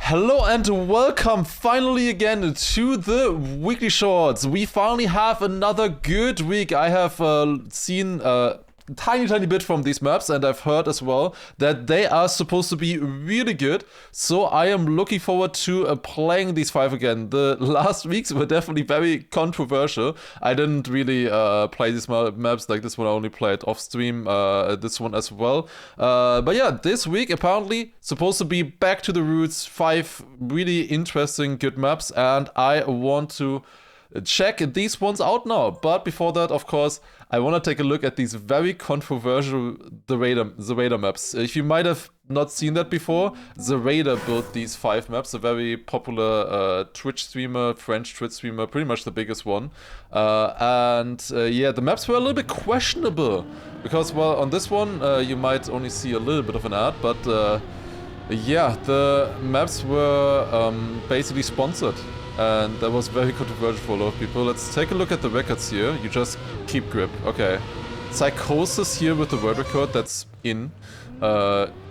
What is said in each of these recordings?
Hello and welcome finally again to the weekly shorts. We finally have another good week. I have seen a tiny bit from these maps, and I've heard as well that they are supposed to be really good. So I am looking forward to playing these 5 again. The last weeks were definitely very controversial. I didn't really play these maps like this one. I only played off stream this one as well. But yeah, this week apparently supposed to be back to the roots. 5 really interesting good maps, and I want to check these ones out now. But before that, of course, I want to take a look at these very controversial the Raider maps. If you might have not seen that before, the Raider built these 5 maps, a very popular Twitch streamer, French Twitch streamer, pretty much the biggest one. Yeah, the maps were a little bit questionable because, well, on this one you might only see a little bit of an ad, but yeah, the maps were basically sponsored. And that was very controversial for a lot of people. Let's take a look at the records here. You just keep grip. Okay. Psychosis here with the world record, that's in.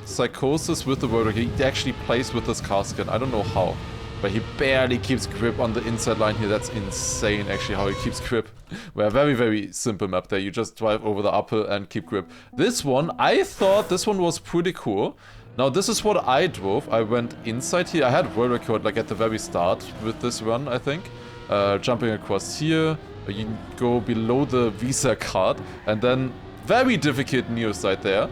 Psychosis with the world record. He actually plays with this car skin. I don't know how. But he barely keeps grip on the inside line here. That's insane actually how he keeps grip. Well, very simple map there. You just drive over the uphill and keep grip. This one, I thought this one was pretty cool. Now this is what I drove. I went inside here. I had world record like at the very start with this run, I think. Jumping across here. You go below the Visa card and then very difficult Neo side there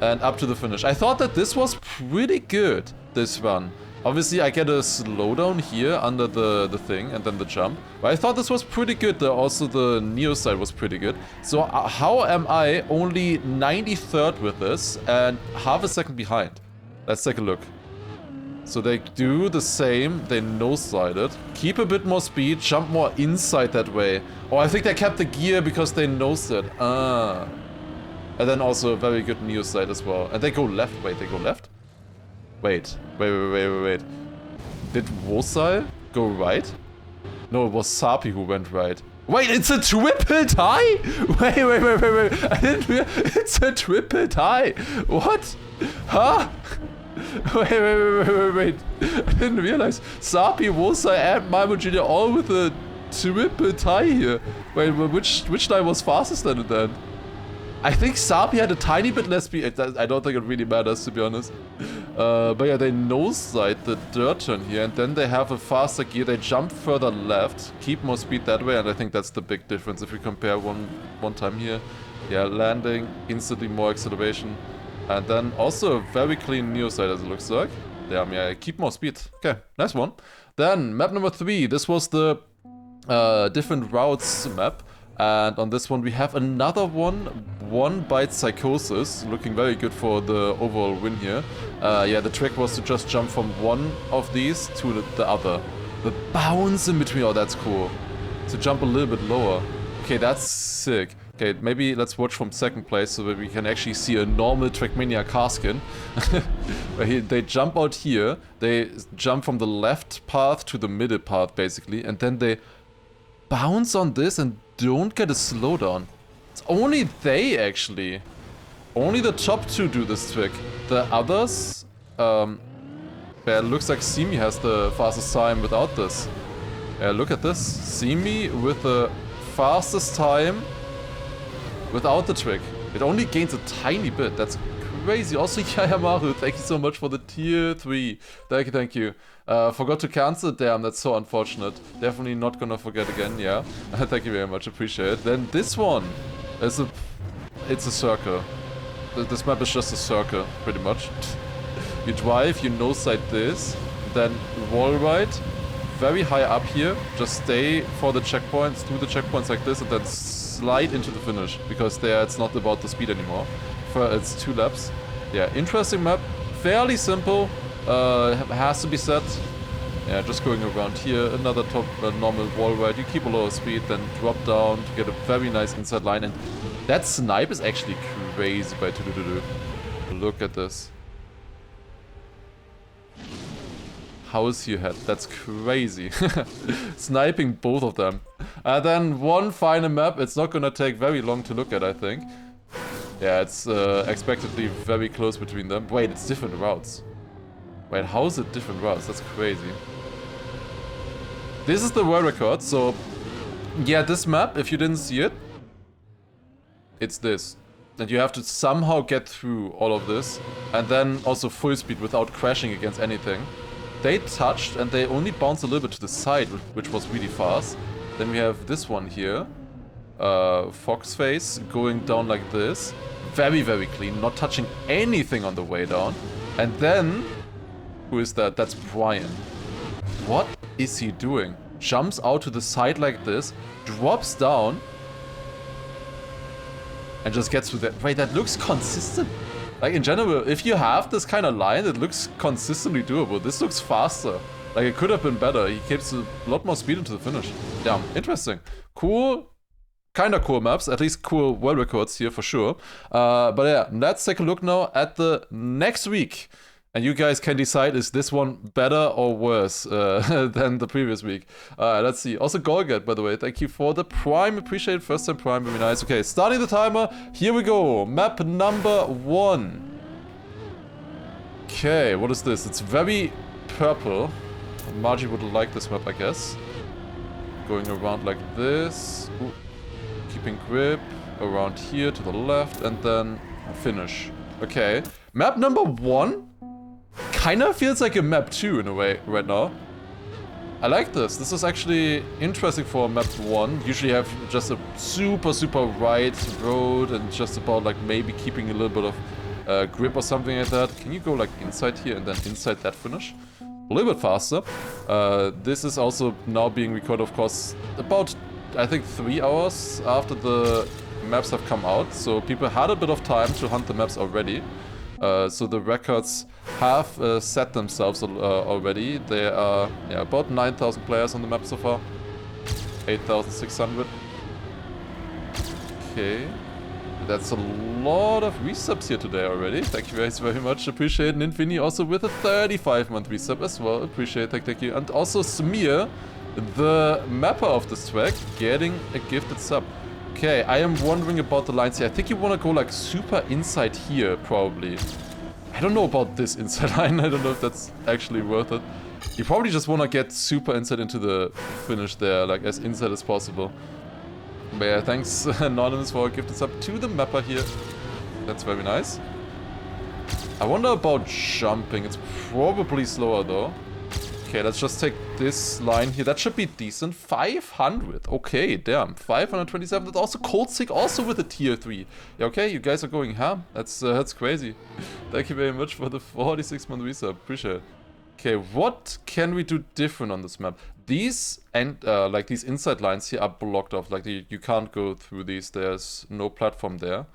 and up to the finish. I thought that this was pretty good, this run. Obviously I get a slowdown here under the thing and then the jump. But I thought this was pretty good. Also the Neo side was pretty good. So how am I only 93rd with this and half a second behind? Let's take a look. So they do the same, they nose-slide it. Keep a bit more speed, jump more inside that way. Oh, I think they kept the gear because they nosed it. Ah. And then also a very good Neo side as well. And they go left. Wait, they go left? Wait. Did Wosai go right? No, it was Sapi who went right. Wait, it's a triple tie? Wait. I didn't realize it's a triple tie. What? Huh? Wait. I didn't realize. Sapi, Wosai, and Maimujin all with a triple tie here. Wait, which die was fastest then? I think Sapi had a tiny bit less speed. I don't think it really matters, to be honest. But yeah, they nose-slide the dirt turn here, and then they have a faster gear. They jump further left, keep more speed that way, and I think that's the big difference if we compare one time here. Yeah, landing, instantly more acceleration. And then also a very clean Neo side as it looks like. Damn, yeah, keep more speed. Okay, nice one. Then, map number 3. This was the different routes map. And on this one we have another one by Psychosis, looking very good for the overall win here. Yeah, the trick was to just jump from one of these to the other. The bounce in between, oh that's cool. To jump a little bit lower. Okay, that's sick. Okay, maybe let's watch from second place so that we can actually see a normal Trackmania car skin. They jump out here, they jump from the left path to the middle path basically, and then they bounce on this and don't get a slowdown. It's only they actually. Only the top 2 do this trick. The others, yeah, it looks like Simi has the fastest time without this. Yeah, look at this. Simi with the fastest time without the trick. It only gains a tiny bit. That's crazy. Also, Yayamaru, thank you so much for the tier 3. Thank you. Forgot to cancel. Damn, that's so unfortunate. Definitely not gonna forget again, yeah. Thank you very much, appreciate it. Then this one is it's a circle. This map is just a circle, pretty much. You drive, you nose-side this, then wall ride, very high up here, just stay for the checkpoints, do the checkpoints like this, and then slide into the finish, because there it's not about the speed anymore. It's 2 laps. Yeah, interesting map, fairly simple, has to be said. Yeah, just going around here, another top normal wall ride, you keep a lower speed, then drop down to get a very nice inside line, and that snipe is actually crazy by Tudududu. Look at this. How is your head? That's crazy. Sniping both of them. Then one final map. It's not gonna take very long to look at, I think. Yeah, it's expectedly very close between them. Wait, it's different routes. Wait, how is it different routes? That's crazy. This is the world record, so... Yeah, this map, if you didn't see it, it's this. And you have to somehow get through all of this, and then also full speed without crashing against anything. They touched, and they only bounced a little bit to the side, which was really fast. Then we have this one here. Fox face going down like this. Very, very clean, not touching anything on the way down. And then... Who is that? That's Brian. What is he doing? Jumps out to the side like this, drops down, and just gets through that. Wait, that looks consistent. Like, in general, if you have this kind of line, it looks consistently doable. This looks faster. Like, it could have been better. He keeps a lot more speed into the finish. Damn, interesting. Cool. Kinda cool maps. At least cool world records here for sure. But yeah, let's take a look now at the next week. And you guys can decide, is this one better or worse than the previous week? Let's see. Also, Golgat, by the way, thank you for the Prime. Appreciate it. First time Prime, very nice. Okay, starting the timer. Here we go. Map number 1. Okay, what is this? It's very purple. Margie would like this map, I guess. Going around like this. Ooh. Keeping grip. Around here to the left. And then finish. Okay. Map number 1. Kinda feels like a map 2 in a way right now. I like this. This is actually interesting for map 1. Usually you have just a super wide road and just about like maybe keeping a little bit of grip or something like that. Can you go like inside here and then inside that finish? A little bit faster. This is also now being recorded, of course, about I think 3 hours after the maps have come out. So people had a bit of time to hunt the maps already. So the records have set themselves already. There are about 9,000 players on the map so far. 8,600. Okay. That's a lot of resubs here today already. Thank you guys very much. Appreciate it. Ninfini also with a 35-month resub as well. Appreciate it. Thank you. And also Smear, the mapper of this track, getting a gifted sub. Okay, I am wondering about the lines here. I think you want to go like super inside here, probably. I don't know about this inside line. I don't know if that's actually worth it. You probably just want to get super inside into the finish there, like as inside as possible. But yeah, thanks Anonymous for a gifted sub to the mapper here. That's very nice. I wonder about jumping. It's probably slower though. Okay, let's just take this line here. That should be decent. 500. Okay, damn. 527. That's also Cold Sick, also with a tier 3. Yeah, okay, you guys are going ham. That's crazy. Thank you very much for the 46-month resub. Appreciate it. Okay, what can we do different on this map? These and like these inside lines here are blocked off. Like you can't go through these. There's no platform there.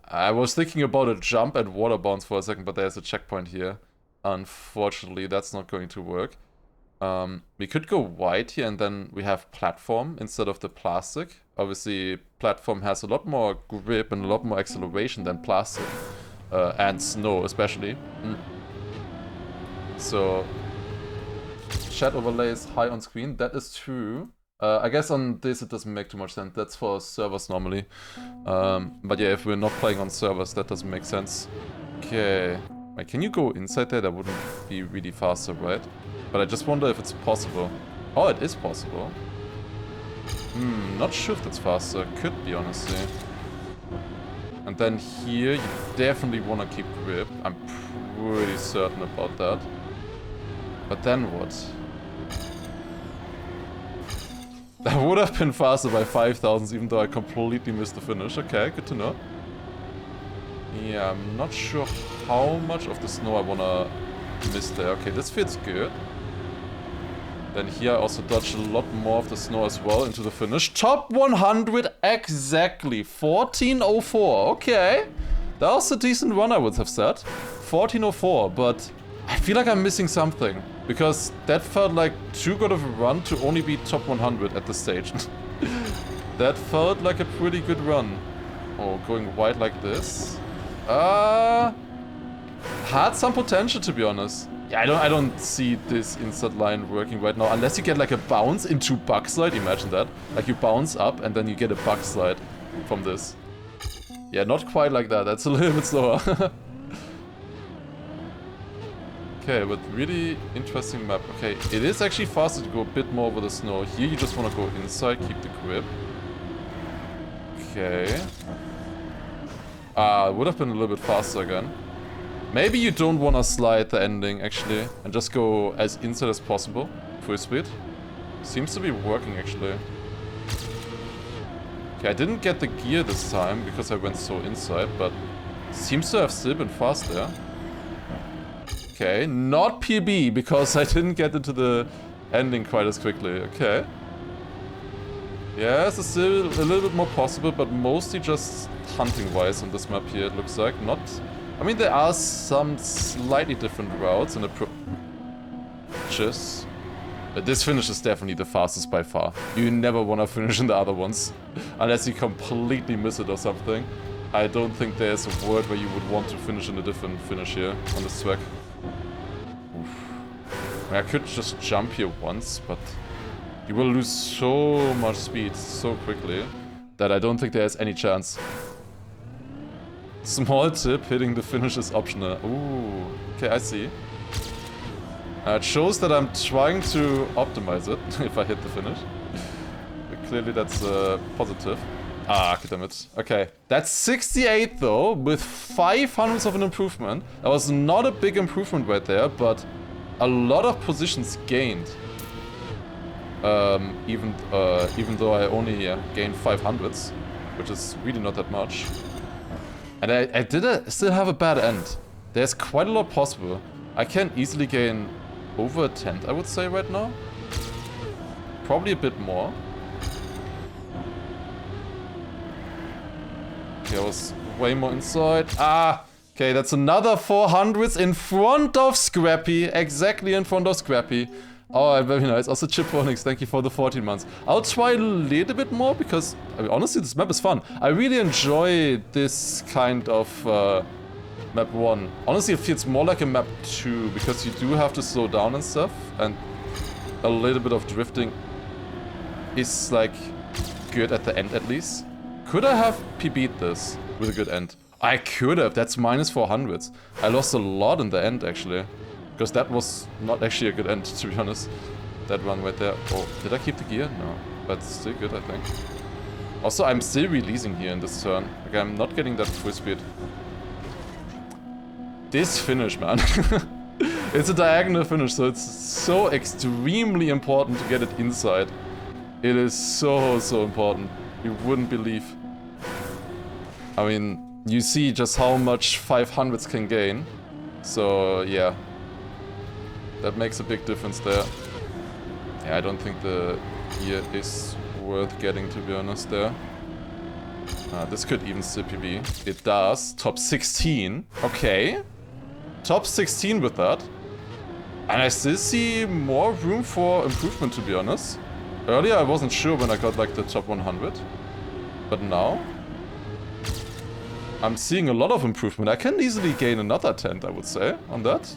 I was thinking about a jump and water bounce for a second, but there's a checkpoint here. Unfortunately, that's not going to work. We could go white here and then we have platform instead of the plastic. Obviously, platform has a lot more grip and a lot more acceleration than plastic. And snow, especially. So, chat overlay is high on screen. That is true. I guess on this it doesn't make too much sense. That's for servers normally. But yeah, if we're not playing on servers, that doesn't make sense. Okay. Wait, can you go inside there? That wouldn't be really faster, right? But I just wonder if it's possible. Oh, it is possible. Not sure if that's faster. Could be, honestly. And then here, you definitely want to keep grip. I'm pretty certain about that. But then what? That would have been faster by 5,000, even though I completely missed the finish. Okay, good to know. Yeah, I'm not sure how much of the snow I wanna miss there. Okay, this feels good. Then here I also dodge a lot more of the snow as well into the finish. Top 100 exactly. 1404. Okay. That was a decent run, I would have said. 1404, but I feel like I'm missing something. Because that felt like too good of a run to only be top 100 at this stage. That felt like a pretty good run. Oh, going wide like this. Had some potential, to be honest. Yeah, I don't see this inside line working right now. Unless you get like a bounce into bug slide. Imagine that. Like you bounce up and then you get a bug slide from this. Yeah, not quite like that. That's a little bit slower. Okay, but really interesting map. Okay, it is actually faster to go a bit more over the snow. Here you just want to go inside, keep the grip. Okay. It would have been a little bit faster again. Maybe you don't want to slide the ending, actually, and just go as inside as possible. Full speed. Seems to be working, actually. Okay, I didn't get the gear this time because I went so inside, but seems to have still been fast there. Okay, not PB because I didn't get into the ending quite as quickly. Okay. Yes, it's still a little bit more possible, but mostly just hunting-wise on this map here, it looks like. Not... I mean, there are some slightly different routes and approaches. But this finish is definitely the fastest by far. You never want to finish in the other ones. Unless you completely miss it or something. I don't think there's a world where you would want to finish in a different finish here on this track. Oof. I mean, I could just jump here once, but you will lose so much speed so quickly that I don't think there's any chance. Small tip, hitting the finish is optional. Ooh, okay, I see. It shows that I'm trying to optimize it if I hit the finish. But clearly that's positive. Ah, damn it. Okay, that's 68 though, with 500 of an improvement. That was not a big improvement right there, but a lot of positions gained. Even though I only gained 500s, which is really not that much. And I did still have a bad end. There's quite a lot possible. I can easily gain over a 10th, I would say, right now. Probably a bit more. Okay, I was way more inside. Ah! Okay, that's another 400s in front of Scrappy. Exactly in front of Scrappy. Oh, very nice. Also, Chiponix, thank you for the 14 months. I'll try a little bit more because, I mean, honestly, this map is fun. I really enjoy this kind of map 1. Honestly, it feels more like a map 2 because you do have to slow down and stuff. And a little bit of drifting is, like, good at the end at least. Could I have PB'd this with a good end? I could have. That's minus 400s. I lost a lot in the end, actually. Because that was not actually a good end, to be honest. That run right there. Oh, did I keep the gear? No. But still good, I think. Also, I'm still releasing here in this turn. Like, I'm not getting that full speed. This finish, man. It's a diagonal finish, so it's so extremely important to get it inside. It is so, so important. You wouldn't believe. I mean, you see just how much 500s can gain. So, yeah. That makes a big difference there. Yeah, I don't think the gear is worth getting, to be honest, there. This could even still PB. It does. Top 16. Okay. Top 16 with that. And I still see more room for improvement, to be honest. Earlier I wasn't sure when I got like the top 100. But now I'm seeing a lot of improvement. I can easily gain another 10, I would say, on that.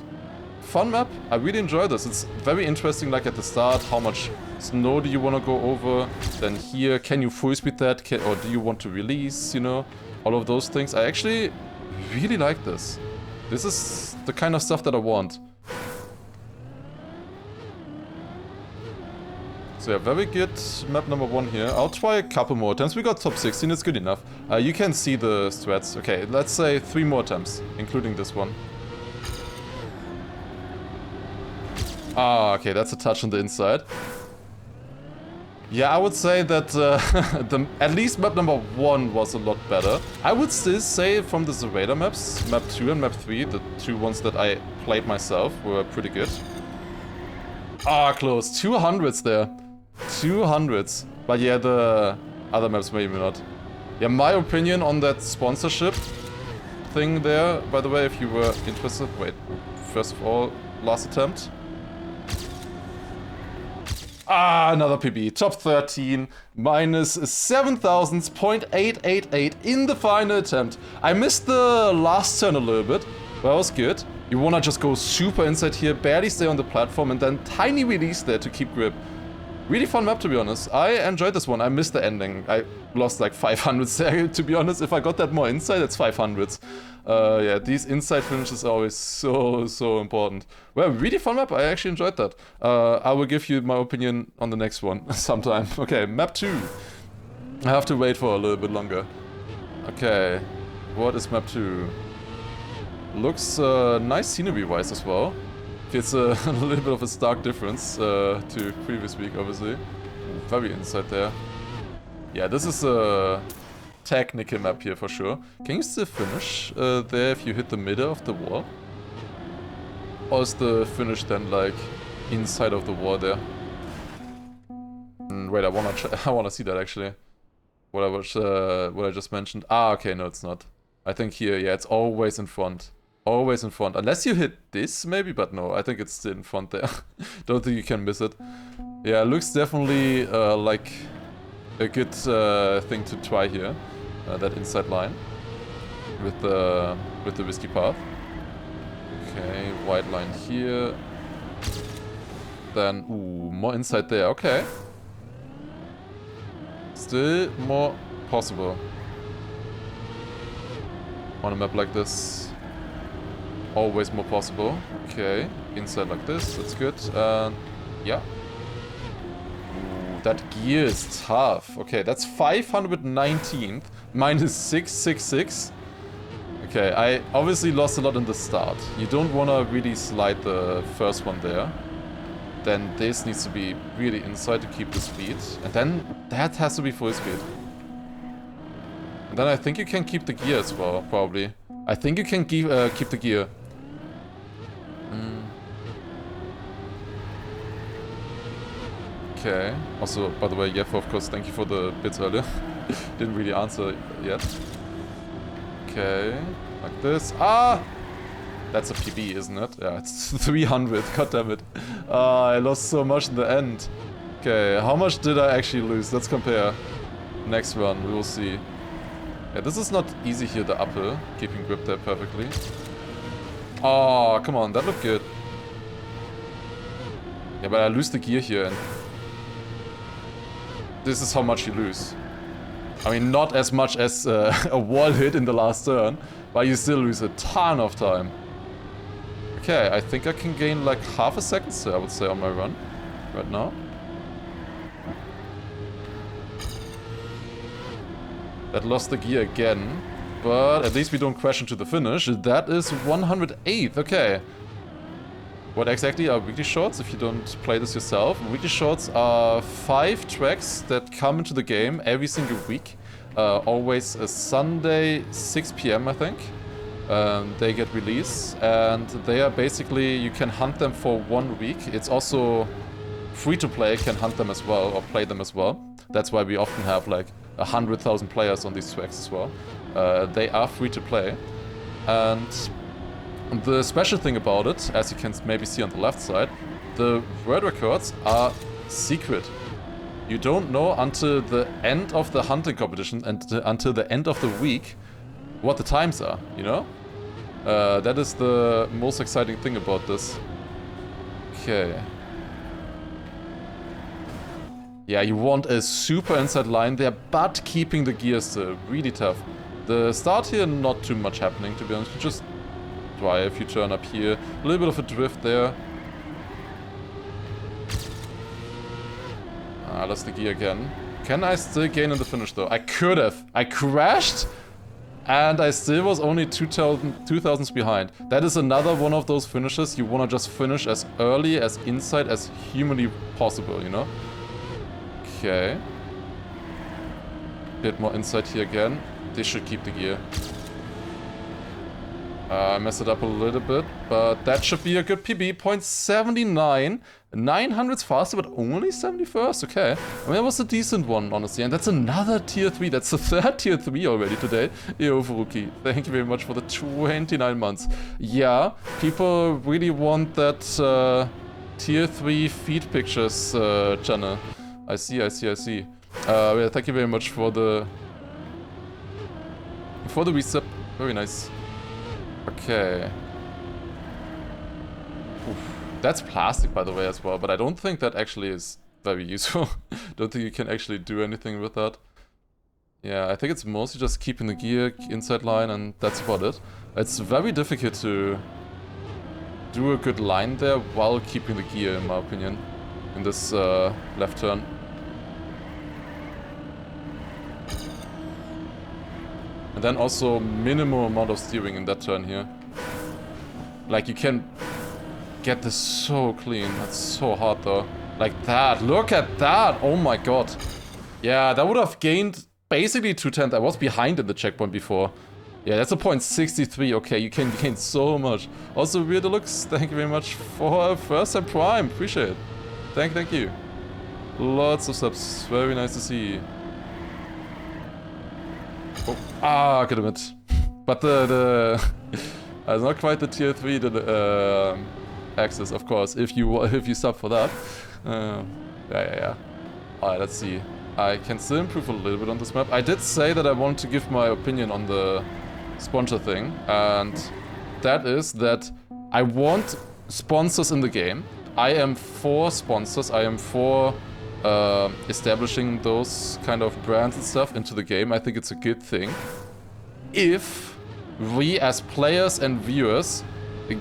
Fun map. I really enjoy this. It's very interesting, like at the start, how much snow do you want to go over? Then here, can you full speed that? Or do you want to release, you know? All of those things. I actually really like this. This is the kind of stuff that I want. So yeah, very good map number 1 here. I'll try a couple more attempts. We got top 16, it's good enough. You can see the strats. Okay, let's say 3 more attempts, including this one. Ah, okay, that's a touch on the inside. Yeah, I would say that at least map number 1 was a lot better. I would still say from the Zerada maps, map 2 and map 3, the 2 ones that I played myself, were pretty good. Ah, close. 200s there. 200s. But yeah, the other maps maybe not. Yeah, my opinion on that sponsorship thing there, by the way, if you were interested. Wait, first of all, last attempt. Ah, another PB. Top 13, minus 7,000s, 0.888 in the final attempt. I missed the last turn a little bit, but that was good. You wanna just go super inside here, barely stay on the platform, and then tiny release there to keep grip. Really fun map, to be honest. I enjoyed this one. I missed the ending. I lost like 500s there, to be honest. If I got that more inside, it's 500s. Yeah, these inside finishes are always so important. Well, really fun map. I actually enjoyed that. I will give you my opinion on the next one sometime. Okay, map 2. I have to wait for a little bit longer. Okay, what is map 2? Looks nice scenery-wise as well. It's a little bit of a stark difference to previous week, obviously. Ooh, very inside there. Yeah, this is a technical map here for sure. Can you still finish there if you hit the middle of the wall? Or is the finish then like inside of the wall there? Wait, I wanna see that actually. What I just mentioned. Ah, okay, no, it's not. I think here, yeah, it's always in front. Always in front. Unless you hit this, maybe, but no, I think it's still in front there. Don't think you can miss it. Yeah, looks definitely like a good thing to try here. That inside line with the whiskey path. Okay, white line here. Then, ooh, more inside there. Okay. Still more possible on a map like this. Always more possible. Okay, inside like this, that's good. Yeah. Ooh, that gear is tough. Okay, that's 519th. Mine is 666. Okay, I obviously lost a lot in the start. You don't want to really slide the first one there. Then this needs to be really inside to keep the speed. And then that has to be full speed. And then I think you can keep the gear as well, probably. I think you can keep the gear. Okay. Also, by the way, Jeff, of course, thank you for the bits earlier. Didn't really answer yet. Okay. Like this. Ah! That's a PB, isn't it? Yeah, it's 300. God damn it. I lost so much in the end. Okay, how much did I actually lose? Let's compare. Next run, we will see. Yeah, this is not easy here, the uphill. Keeping grip there perfectly. Oh, come on, that looked good. Yeah, but I lose the gear here, and this is how much you lose. I mean, not as much as a wall hit in the last turn, but you still lose a ton of time. Okay, I think I can gain like half a second, so I would say, on my run right now. That lost the gear again, but at least we don't crash into the finish. That is 108th, okay. What exactly are weekly shorts if you don't play this yourself? Weekly shorts are 5 tracks that come into the game every single week. Always a Sunday, 6 PM, I think. They get released, and they are basically, you can hunt them for 1 week. It's also free to play, can hunt them as well, or play them as well. That's why we often have like 100,000 players on these tracks as well. They are free to play. And the special thing about it, as you can maybe see on the left side, the world records are secret. You don't know until the end of the hunting competition and until the end of the week what the times are, you know? That is the most exciting thing about this. Okay. Yeah, you want a super inside line there, but keeping the gear still. Really tough. The start here, not too much happening, to be honest. You just dry if you turn up here. A little bit of a drift there. Ah, that's the gear again. Can I still gain in the finish though? I could have. I crashed and I still was only 2000s behind. That is another one of those finishes you want to just finish as early, as inside as humanly possible, you know? Okay. Bit more inside here again. They should keep the gear. I messed it up a little bit, but that should be a good PB. 0.79. 900s faster, but only 71st. Okay. I mean, that was a decent one, honestly. And that's another tier 3. That's the third tier 3 already today. Yo, Furuki, thank you very much for the 29 months. Yeah, people really want that tier 3 feed pictures channel. I see. Yeah, thank you very much for the resub. Very nice. Okay. Oof. That's plastic, by the way, as well, but I don't think that actually is very useful. Don't think you can actually do anything with that. Yeah, I think it's mostly just keeping the gear inside line, and that's about it. It's very difficult to do a good line there while keeping the gear, in my opinion, in this left turn. And then also minimal amount of steering in that turn here. Like, you can get this so clean. That's so hard though. Like that. Look at that. Oh my god. Yeah, that would have gained basically 2/10. I was behind in the checkpoint before. Yeah, that's a .63. Okay, you can gain so much. Also, weird looks. Thank you very much for first time Prime. Appreciate it. Thank you. Lots of subs. Very nice to see. Oh, good admit. But the it's not quite the tier 3 access, of course. If you sub for that. Yeah. Alright, let's see. I can still improve a little bit on this map. I did say that I wanted to give my opinion on the sponsor thing, and that is that I want sponsors in the game. I am for sponsors. I am for establishing those kind of brands and stuff into the game. I think it's a good thing if we as players and viewers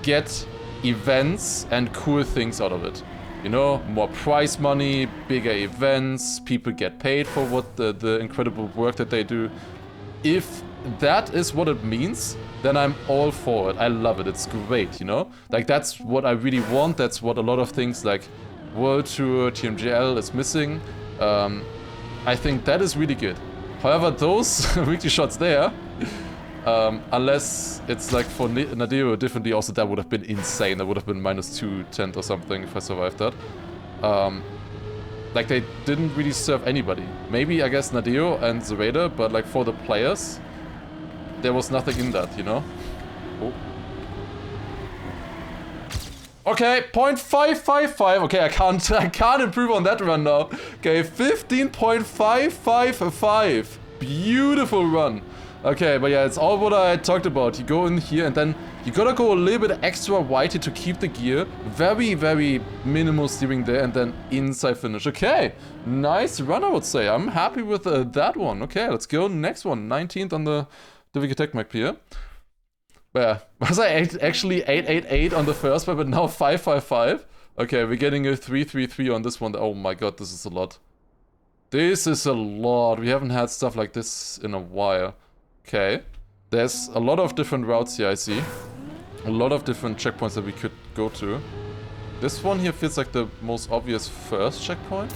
get events and cool things out of it. You know, more prize money, bigger events, people get paid for what the incredible work that they do. If that is what it means, then I'm all for it. I love it. It's great, you know? Like, that's what I really want. That's what a lot of things like World Tour, TMGL is missing. I think that is really good. However, those weekly shots there, unless it's like for Nadeo differently, also that would have been insane. That would have been -2/10 or something if I survived that. Like, they didn't really serve anybody. Maybe, I guess, Nadeo and the Raider, but like for the players, there was nothing in that, you know? Oh. Okay, 0.555. Okay, I can't improve on that run now. Okay, 15.555. Beautiful run. Okay, but yeah, it's all what I talked about. You go in here and then you gotta go a little bit extra wide to keep the gear. Very, very minimal steering there, and then inside finish. Okay, nice run, I would say. I'm happy with that one. Okay, let's go next one. 19th on the difficult tech map here. Yeah, was I actually 888 on the first one, but now 555? Okay, we're getting a 333 on this one. Oh my god, this is a lot. This is a lot. We haven't had stuff like this in a while. Okay, there's a lot of different routes here, I see. A lot of different checkpoints that we could go to. This one here feels like the most obvious first checkpoint.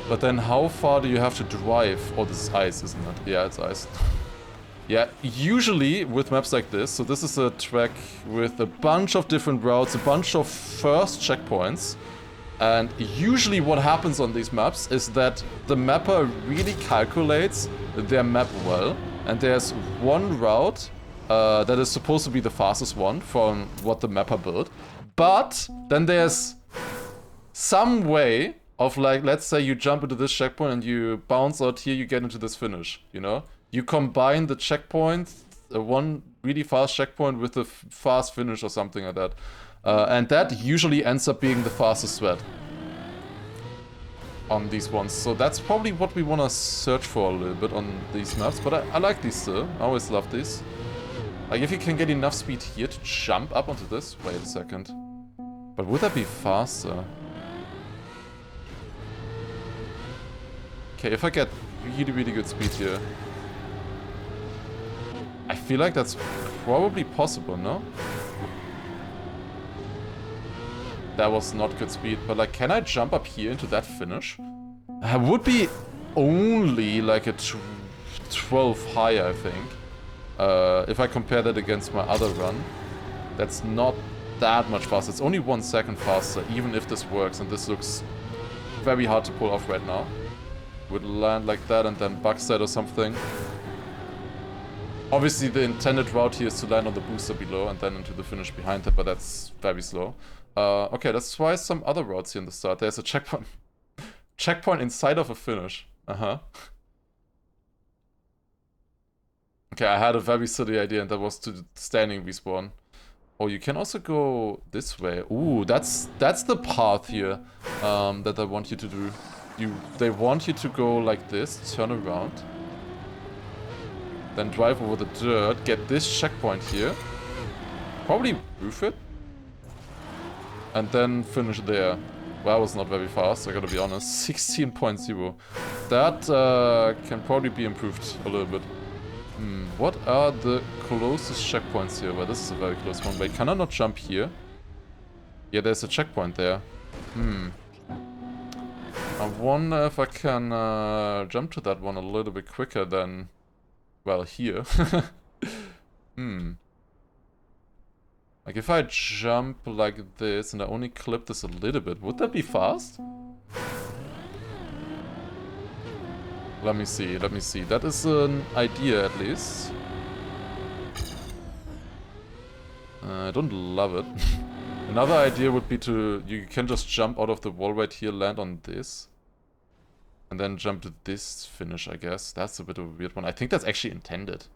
But then how far do you have to drive? Oh, this is ice, isn't it? Yeah, it's ice. Yeah, usually with maps like this, so this is a track with a bunch of different routes, a bunch of first checkpoints. And usually what happens on these maps is that the mapper really calculates their map well. And there's one route that is supposed to be the fastest one from what the mapper built. But then there's some way of, like, let's say you jump into this checkpoint and you bounce out here, you get into this finish, you know? You combine the checkpoint, one really fast checkpoint with a fast finish or something like that. And that usually ends up being the fastest thread on these ones. So that's probably what we want to search for a little bit on these maps. But I like these still. I always love these. Like, if you can get enough speed here to jump up onto this. Wait a second. But would that be faster? Okay, if I get really, really good speed here. I feel like that's probably possible, no? That was not good speed, but like, can I jump up here into that finish? I would be only like a 12 higher, I think. If I compare that against my other run, that's not that much faster. It's only 1 second faster, even if this works, and this looks very hard to pull off right now. Would land like that and then backside or something. Obviously, the intended route here is to land on the booster below and then into the finish behind it, but that's very slow. Okay, let's try some other routes here in the start. There's a checkpoint. Checkpoint inside of a finish. Uh-huh. Okay, I had a very silly idea, and that was to standing respawn. Oh, you can also go this way. Ooh, that's the path here that they want you to do. They want you to go like this, turn around, then drive over the dirt, get this checkpoint here, probably roof it, and then finish there. Well, that was not very fast, I gotta be honest. 16.0. That can probably be improved a little bit. What are the closest checkpoints here? Well, this is a very close one. Wait, can I not jump here? Yeah, there's a checkpoint there. I wonder if I can jump to that one a little bit quicker than, well, here. Like if I jump like this and I only clip this a little bit, would that be fast? Let me see, let me see. That is an idea at least. I don't love it. Another idea would be you can just jump out of the wall right here, land on this. And then jump to this finish, I guess. That's a bit of a weird one. I think that's actually intended.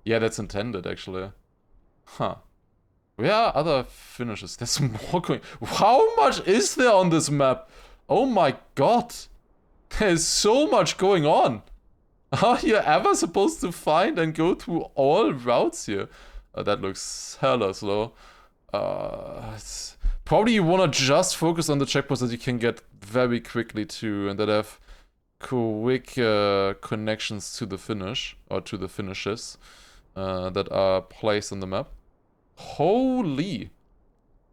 Yeah, that's intended, actually. Huh. Where are other finishes? There's more going... How much is there on this map? Oh my god. There's so much going on. Are you ever supposed to find and go through all routes here? That looks hella slow. Probably you want to just focus on the checkpoints that you can get very quickly to and that have quick connections to the finish, or to the finishes that are placed on the map. Holy!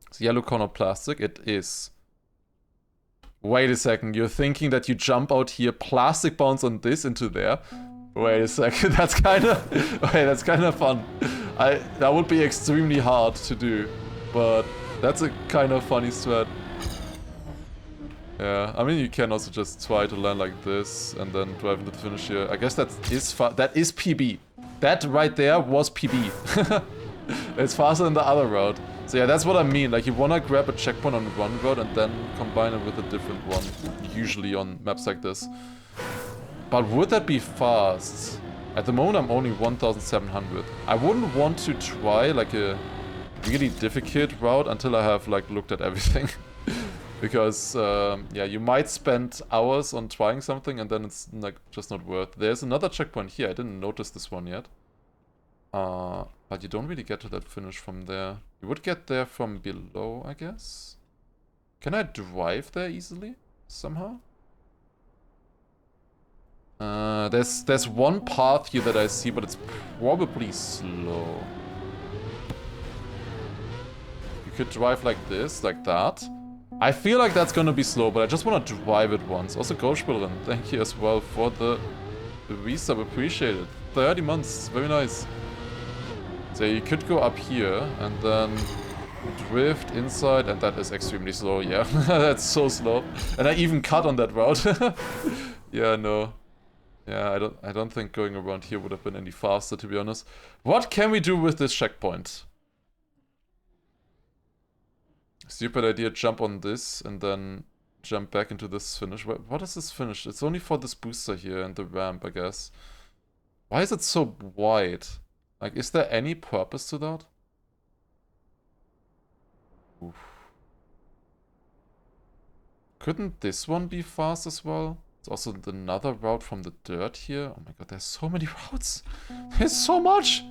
It's yellow corner plastic, it is. Wait a second, you're thinking that you jump out here, plastic bounce on this into there? Wait a second, that's kinda... Wait, that's kinda fun. That would be extremely hard to do, but that's a kind of funny strat. Yeah, I mean you can also just try to land like this and then drive into the finish here. I guess that is PB. That right there was PB. It's faster than the other route. So yeah, that's what I mean. Like you wanna grab a checkpoint on one route and then combine it with a different one. Usually on maps like this. But would that be fast? At the moment I'm only 1,700. I wouldn't want to try like a really difficult route until I have like looked at everything. Because yeah, you might spend hours on trying something and then it's like just not worth. There's another checkpoint here. I didn't notice this one yet. But you don't really get to that finish from there. You would get there from below, I guess. Can I drive there easily? Somehow? There's one path here that I see, but it's probably slow. You could drive like this, like that. I feel like that's gonna be slow, but I just wanna drive it once. Also, Coachspielerin, thank you as well for the resub, appreciate it. 30 months, very nice. So you could go up here and then drift inside, and that is extremely slow, yeah. That's so slow. And I even cut on that route. Yeah, no. Yeah, I don't think going around here would have been any faster, to be honest. What can we do with this checkpoint? Stupid idea, jump on this and then jump back into this finish. What is this finish? It's only for this booster here and the ramp, I guess. Why is it so wide? Like, is there any purpose to that? Oof. Couldn't this one be fast as well? It's also another route from the dirt here. Oh my god, there's so many routes. There's so much.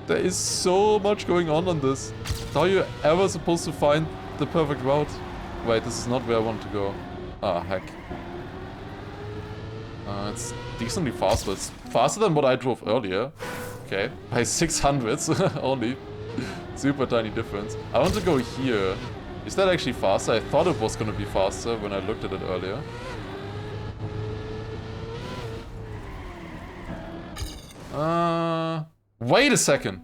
There is so much going on this. How are you ever supposed to find the perfect route? Wait, this is not where I want to go. Ah, heck. It's decently faster. It's faster than what I drove earlier. Okay, by 600s only. Super tiny difference. I want to go here. Is that actually faster? I thought it was gonna be faster when I looked at it earlier. Wait a second.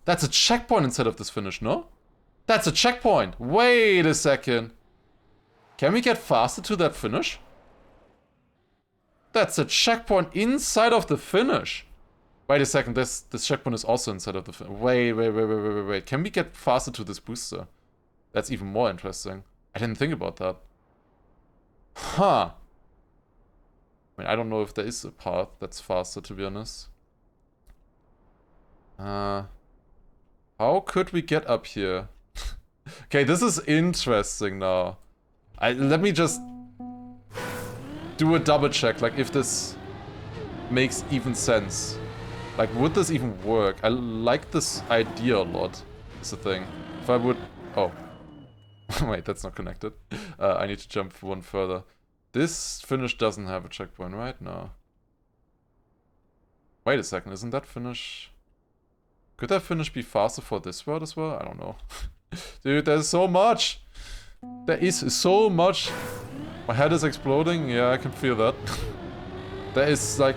That's a checkpoint instead of this finish, no? That's a checkpoint. Wait a second. Can we get faster to that finish? That's a checkpoint inside of the finish. Wait a second, this checkpoint is also inside of the finish. Wait. Can we get faster to this booster? That's even more interesting. I didn't think about that. Huh. I mean, I don't know if there is a path that's faster, to be honest. How could we get up here? Okay, this is interesting now. Let me just do a double check, like if this makes even sense. Like, would this even work? I like this idea a lot, is the thing. If I would... Oh. Wait, that's not connected. I need to jump one further. This finish doesn't have a checkpoint, right? No. Wait a second, isn't that finish... Could that finish be faster for this route as well? I don't know. Dude, there's so much! There is so much! My head is exploding, yeah, I can feel that. There is like...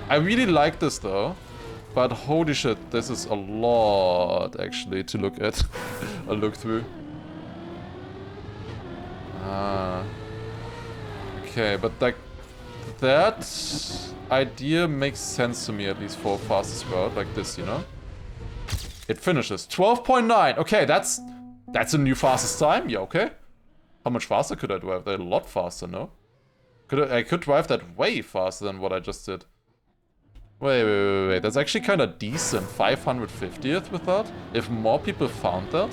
I really like this though. But holy shit, this is a lot actually to look at. Or look through. Okay, but like... That idea makes sense to me, at least for a fastest route like this, you know? It finishes. 12.9! Okay, that's a new fastest time, yeah, okay. How much faster could I drive that? A lot faster, no? I could drive that way faster than what I just did. Wait. That's actually kind of decent. 550th with that? If more people found that?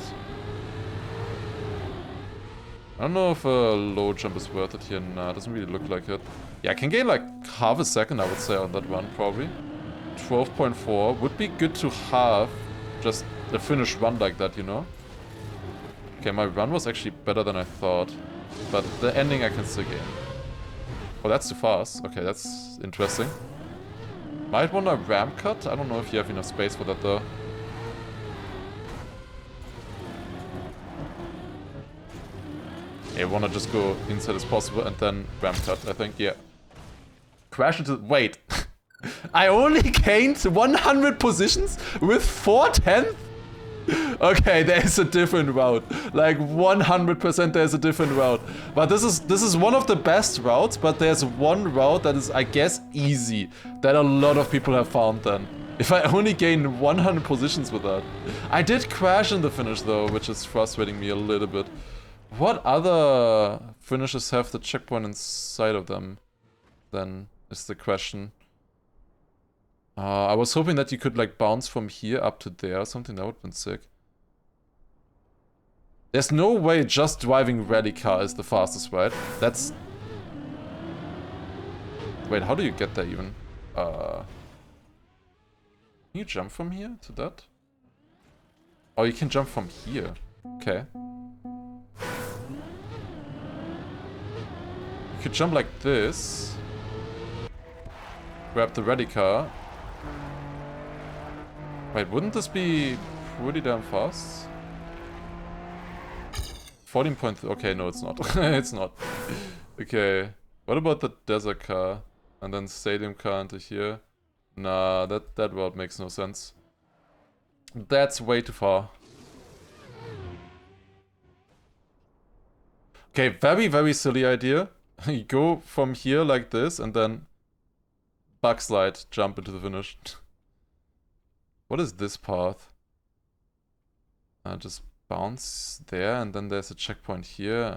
I don't know if a low jump is worth it here. Nah, it doesn't really look like it. Yeah, I can gain like half a second, I would say, on that run, probably. 12.4. Would be good to have just a finished run like that, you know? Okay, my run was actually better than I thought. But the ending I can still gain. Oh, that's too fast. Okay, that's interesting. Might want a ramp cut? I don't know if you have enough space for that, though. Yeah, I wanna just go inside as possible and then ramp cut, I think, yeah. Crash into... Wait. I only gained 100 positions with 4/10? Okay, there's a different route. Like 100% there's a different route. But this is one of the best routes, but there's one route that is, I guess, easy. That a lot of people have found then. If I only gain 100 positions with that. I did crash in the finish though, which is frustrating me a little bit. What other finishes have the checkpoint inside of them? Then is the question. I was hoping that you could like bounce from here up to there or something. That would have been sick. There's no way just driving rally car is the fastest, right? That's... Wait, how do you get there even? Can you jump from here to that? Oh, you can jump from here. Okay. You could jump like this. Grab the rally car. Wait, wouldn't this be pretty damn fast? 14.3. Okay, no, it's not. It's not. Okay. What about the desert car? And then stadium car into here? Nah, that route makes no sense. That's way too far. Okay, very silly idea. You go from here like this and then backslide, jump into the finish. What is this path? Just bounce there and then there's a checkpoint here.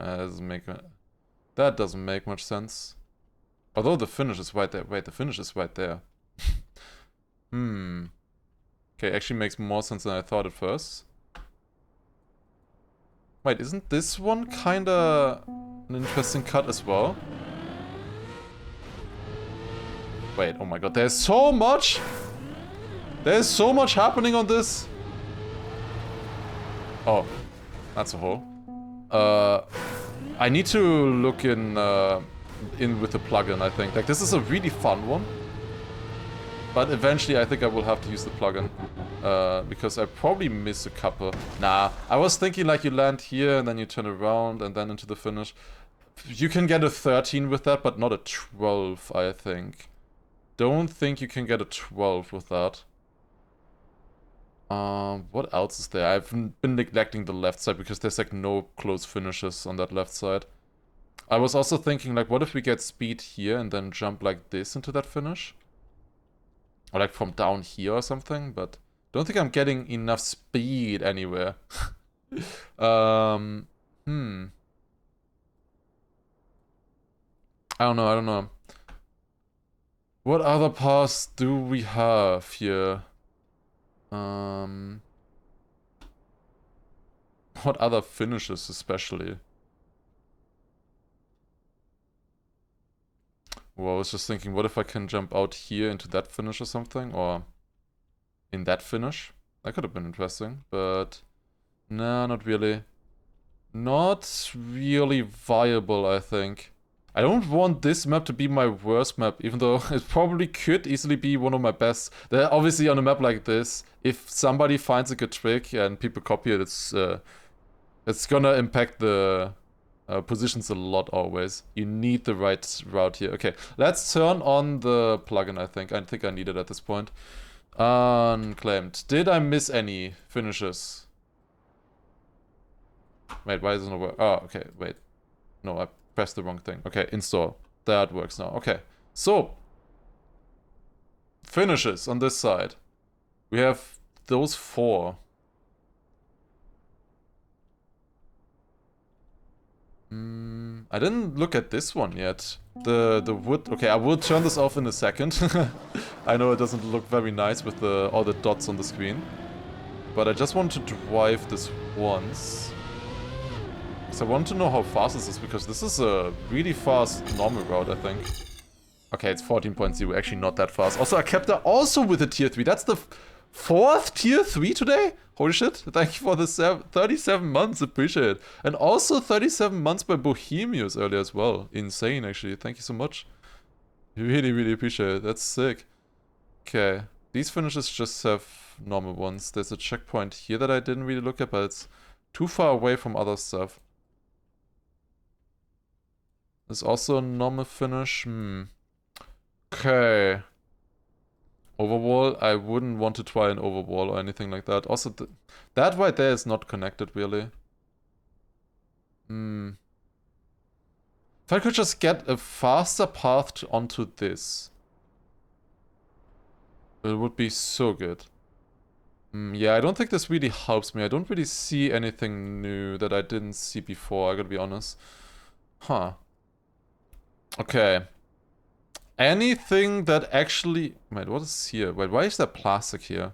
That doesn't make much sense. Although the finish is right there. Wait, the finish is right there. Okay, actually makes more sense than I thought at first. Wait, isn't this one kinda an interesting cut as well? Wait, oh my god, there's so much! There's so much happening on this! Oh, that's a hole. I need to look in with the plugin, I think. Like, this is a really fun one. But eventually I think I will have to use the plugin. Because I probably missed a couple. Nah, I was thinking like you land here and then you turn around and then into the finish. You can get a 13 with that, but not a 12, I think. Don't think you can get a 12 with that. What else is there? I've been neglecting the left side because there's like no close finishes on that left side. I was also thinking like, what if we get speed here and then jump like this into that finish? Or like from down here or something, but don't think I'm getting enough speed anywhere. I don't know. What other paths do we have here? What other finishes especially? Well, I was just thinking, what if I can jump out here into that finish or something? Or in that finish? That could have been interesting, but no, not really. Not really viable, I think. I don't want this map to be my worst map, even though it probably could easily be one of my best. Obviously, on a map like this, if somebody finds a good trick and people copy it, it's gonna impact the positions a lot always. You need the right route here. Okay, let's turn on the plugin, I think. I think I need it at this point. Unclaimed. Did I miss any finishes? Wait, why isn't it work? Oh, okay, wait. No, I pressed the wrong thing. Okay, install. That works now. Okay, so finishes on this side. We have those 4. I didn't look at this one yet. The wood. Okay, I will turn this off in a second. I know it doesn't look very nice with all the dots on the screen, but I just want to drive this once. So I want to know how fast this is, because this is a really fast normal route, I think. Okay, it's 14.0, actually not that fast. Also, I kept that also with a tier 3. That's the 4th tier 3 today? Holy shit, thank you for the 37 months, appreciate it. And also 37 months by Bohemius earlier as well. Insane, actually, thank you so much. Really, really appreciate it, that's sick. Okay, these finishes just have normal ones. There's a checkpoint here that I didn't really look at, but it's too far away from other stuff. There's also a normal finish. Okay. Overwall, I wouldn't want to try an overwall or anything like that. Also, that right there is not connected, really. If I could just get a faster path onto this, it would be so good. Yeah, I don't think this really helps me. I don't really see anything new that I didn't see before, I gotta be honest. Huh. Okay. Anything that actually... Wait, what is here? Wait, why is there plastic here?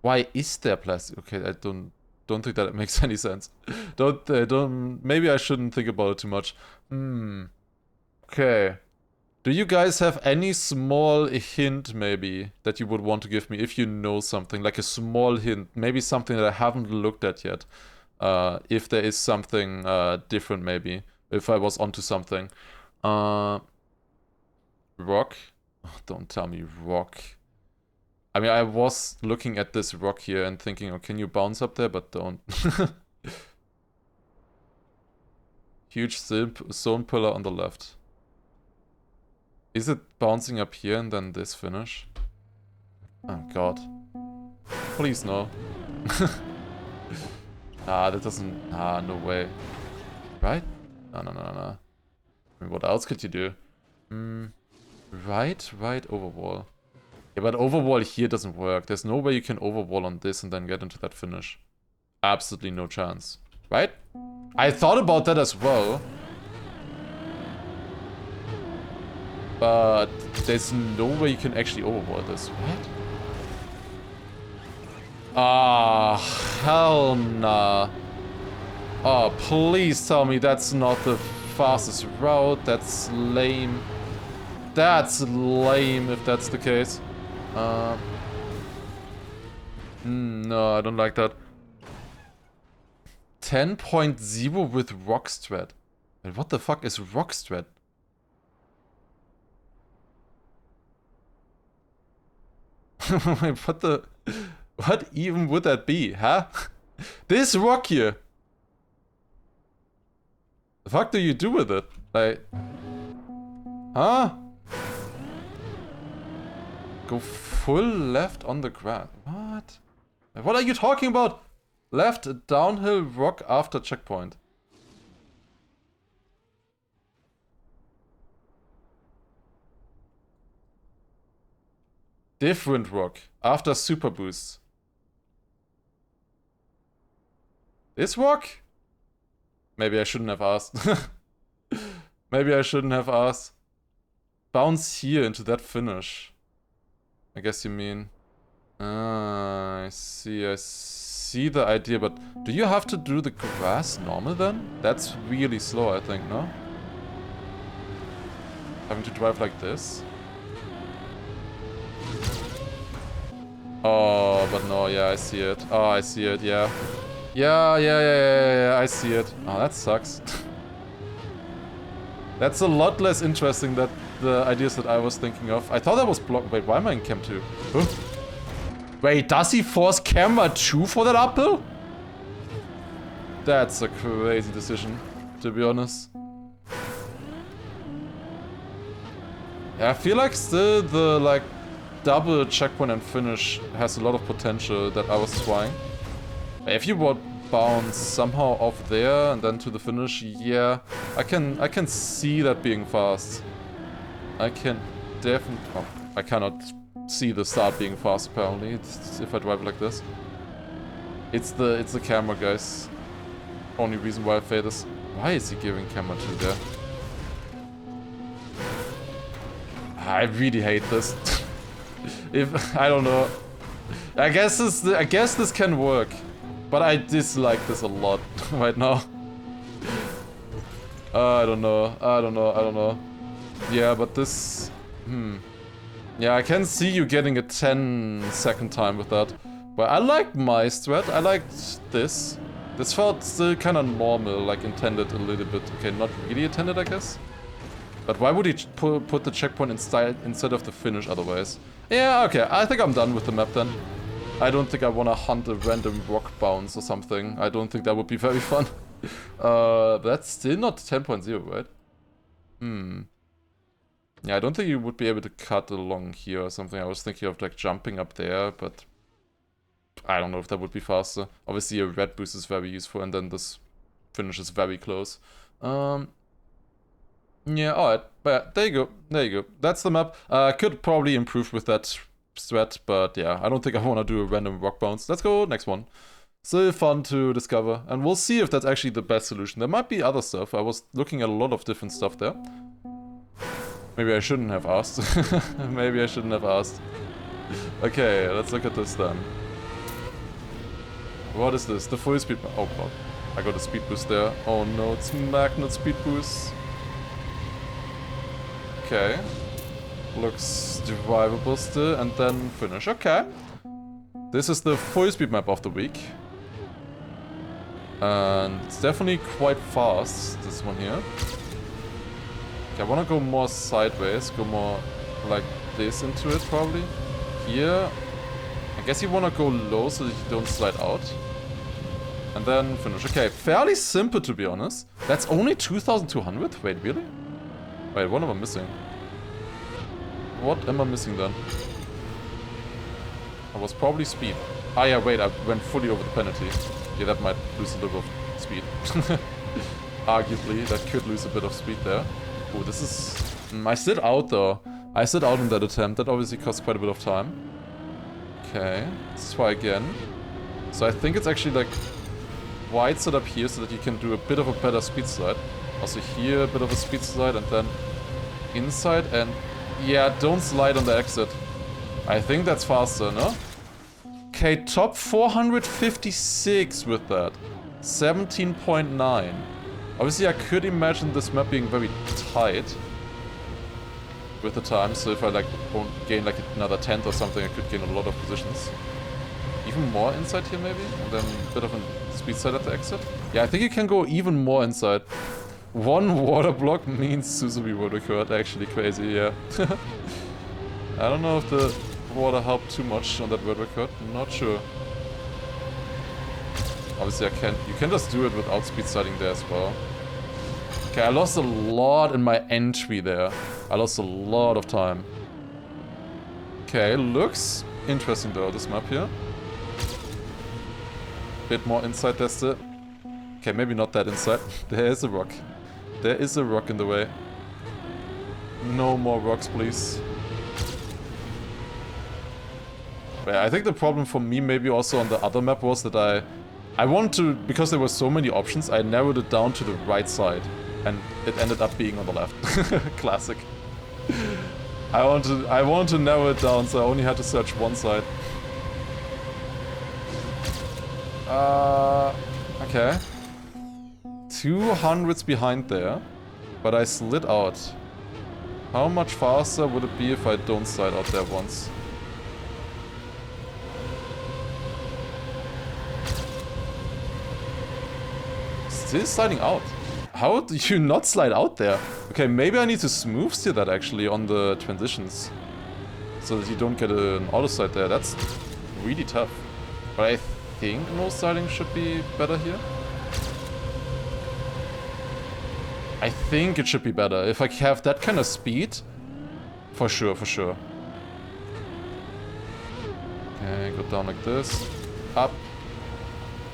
Why is there plastic? Okay, I don't think that makes any sense. Maybe I shouldn't think about it too much. Okay. Do you guys have any small hint, maybe, that you would want to give me if you know something? Like a small hint. Maybe something that I haven't looked at yet. If there is something different, maybe. If I was onto something. Rock? Oh, don't tell me rock. I mean, I was looking at this rock here and thinking, oh, can you bounce up there? But don't. Huge stone pillar on the left. Is it bouncing up here and then this finish? Oh god. Please no. That doesn't... no way. Right? No. I mean, what else could you do? Right, overwall. Yeah, but overwall here doesn't work. There's no way you can overwall on this and then get into that finish. Absolutely no chance. Right? I thought about that as well. But there's no way you can actually overwall this. What? Hell nah. Oh, please tell me that's not the fastest route. That's lame. That's lame if that's the case. No, I don't like that. 10.0 with Rockstrat. Wait, what the fuck is Rockstrat? Wait, what even would that be, huh? This rock here. The fuck do you do with it? Like... Huh? Go full left on the ground. What? What are you talking about? Left downhill rock after checkpoint. Different rock after super boost. This rock? Maybe I shouldn't have asked. Maybe I shouldn't have asked. Bounce here into that finish. I guess you mean. I see the idea, but do you have to do the grass normal then? That's really slow, I think, no? Having to drive like this? Oh, but no, yeah, I see it. Oh, I see it, yeah. Yeah, I see it. Oh, that sucks. That's a lot less interesting than the ideas that I was thinking of. I thought that was blocked. Wait, why am I in Cam 2? Huh? Wait, does he force camera 2 for that uphill? That's a crazy decision, to be honest. Yeah, I feel like still the, like, double checkpoint and finish has a lot of potential that I was trying. If you would bounce somehow off there and then to the finish, yeah, I can see that being fast. I can definitely... Oh, I cannot see the start being fast apparently, if I drive like this. It's the camera, guys. Only reason why I failed this. Why is he giving camera 2 there? I really hate this. I don't know. I guess this can work. But I dislike this a lot right now. I don't know. Yeah, but this... Yeah, I can see you getting a 10-second time with that. But I liked my strat. I liked this. This felt still kind of normal, like intended a little bit. Okay, not really intended, I guess. But why would he put the checkpoint instead of the finish otherwise? Yeah, okay, I think I'm done with the map then. I don't think I want to hunt a random rock bounce or something. I don't think that would be very fun. That's still not 10.0, right? Yeah, I don't think you would be able to cut along here or something. I was thinking of like jumping up there, but I don't know if that would be faster. Obviously a red boost is very useful and then this finish is very close. Yeah, alright. But yeah, there you go. That's the map. Could probably improve with that strat, but yeah, I don't think I want to do a random rock bounce. Let's go next one. Still fun to discover, and we'll see if that's actually the best solution. There might be other stuff. I was looking at a lot of different stuff there. Maybe I shouldn't have asked. Maybe I shouldn't have asked. Okay, let's look at this then. What is this? The full speed... Oh god. I got a speed boost there. Oh no, it's magnet speed boost. Okay. Looks drivable still, and then finish. Okay. This is the full speed map of the week. And it's definitely quite fast, this one here. Okay, I wanna go more sideways, go more like this into it probably. Here, I guess you wanna go low so that you don't slide out. And then finish. Okay, fairly simple to be honest. That's only 2,200? Wait, really? Wait, what am I missing? What am I missing then? I was probably speed. Ah yeah, wait, I went fully over the penalty. Yeah, that might lose a little bit of speed. Arguably, that could lose a bit of speed there. Oh, this is... I slid out though. I slid out in that attempt. That obviously cost quite a bit of time. Okay, let's try again. So I think it's actually like wide set up here so that you can do a bit of a better speed slide. Also here, a bit of a speed slide and then inside and... Yeah, don't slide on the exit. I think that's faster, no? Okay, top 456 with that. 17.9. Obviously, I could imagine this map being very tight with the time, so if I like won't gain like another 10th or something, I could gain a lot of positions. Even more inside here maybe, and then a bit of a speed slide at the exit. Yeah, I think you can go even more inside. One water block means Suzuki world record, actually crazy, yeah. I don't know if the water helped too much on that world record, I'm not sure. Obviously you can just do it without speed sliding there as well. Okay, I lost a lot in my entry there. I lost a lot of time. Okay, looks interesting though, this map here. Bit more inside there still. Okay, maybe not that inside. There is a rock. There is a rock in the way. No more rocks, please. But yeah, I think the problem for me maybe also on the other map was that I wanted to, because there were so many options, I narrowed it down to the right side. And it ended up being on the left. Classic. I want to narrow it down, so I only had to search one side. Okay. 200s behind there. But I slid out. How much faster would it be if I don't slide out there once? Still sliding out. How do you not slide out there? Okay, maybe I need to smooth steer that actually on the transitions. So that you don't get an auto slide there. That's really tough. But I think no sliding should be better here. I think it should be better. If I have that kind of speed, for sure, for sure. Okay, go down like this. Up.